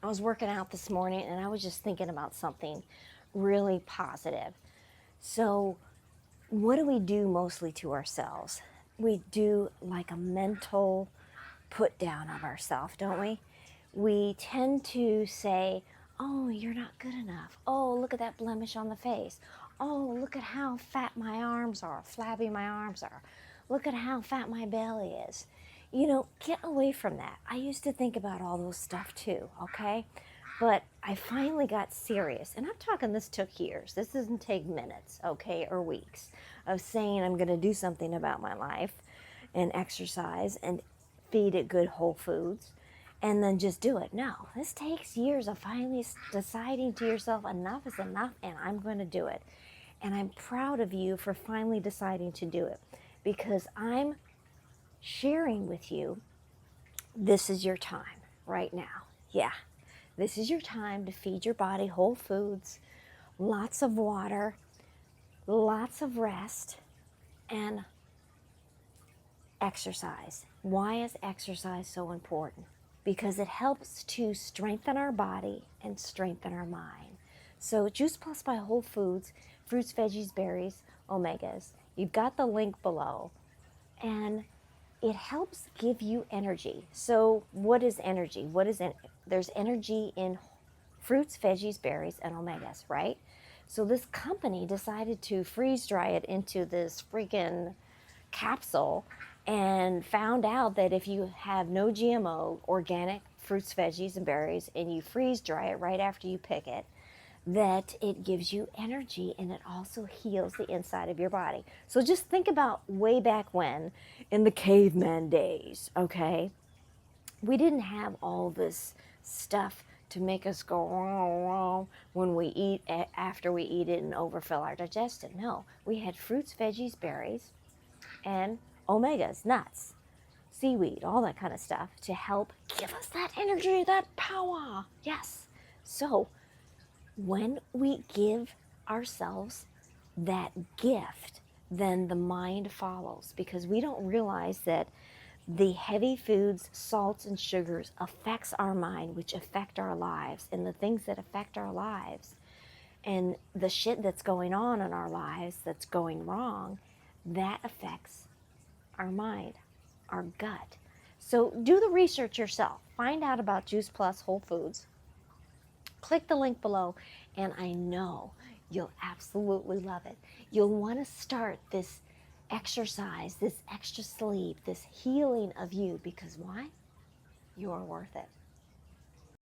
I was working out this morning and I was just thinking about something really positive. So, what do we do mostly to ourselves? We do like a mental put down of ourselves, don't we? We tend to say, oh, you're not good enough. Oh, look at that blemish on the face. Oh, look at how fat my arms are, flabby my arms are. Look at how fat my belly is. You know, get away from that. I used to think about all those stuff too, okay? But I finally got serious, and I'm talking this took years. This doesn't take minutes, okay, or weeks of saying I'm going to do something about my life and exercise and feed it good whole foods and then just do it. No, this takes years of finally deciding to yourself enough is enough and I'm going to do it. And I'm proud of you for finally deciding to do it because I'm sharing with you this is your time right now. Yeah, this is your time to feed your body whole foods, lots of water, lots of rest, and exercise. Why is exercise so important? Because it helps to strengthen our body and strengthen our mind. So Juice Plus by Whole Foods, fruits, veggies, berries, omegas. You've got the link below. And it helps give you energy. So what is energy? There's energy in fruits, veggies, berries, and omegas, right? So this company decided to freeze dry it into this freaking capsule and found out that if you have no GMO, organic fruits, veggies, and berries, and you freeze dry it right after you pick it, that it gives you energy and it also heals the inside of your body. So just think about way back when in the caveman days, okay? We didn't have all this stuff to make us go when we eat after we eat it and overfill our digestion. No, we had fruits, veggies, berries, and omegas, nuts, seaweed, all that kind of stuff to help give us that energy, that power. Yes. So when we give ourselves that gift, then the mind follows because we don't realize that the heavy foods, salts, and sugars affects our mind, which affect our lives, and the things that affect our lives and the shit that's going on in our lives that's going wrong, that affects our mind, our gut. So do the research yourself. Find out about Juice Plus Whole Foods. Click the link below, and I know you'll absolutely love it. You'll want to start this exercise, this extra sleep, this healing of you because why? You're worth it.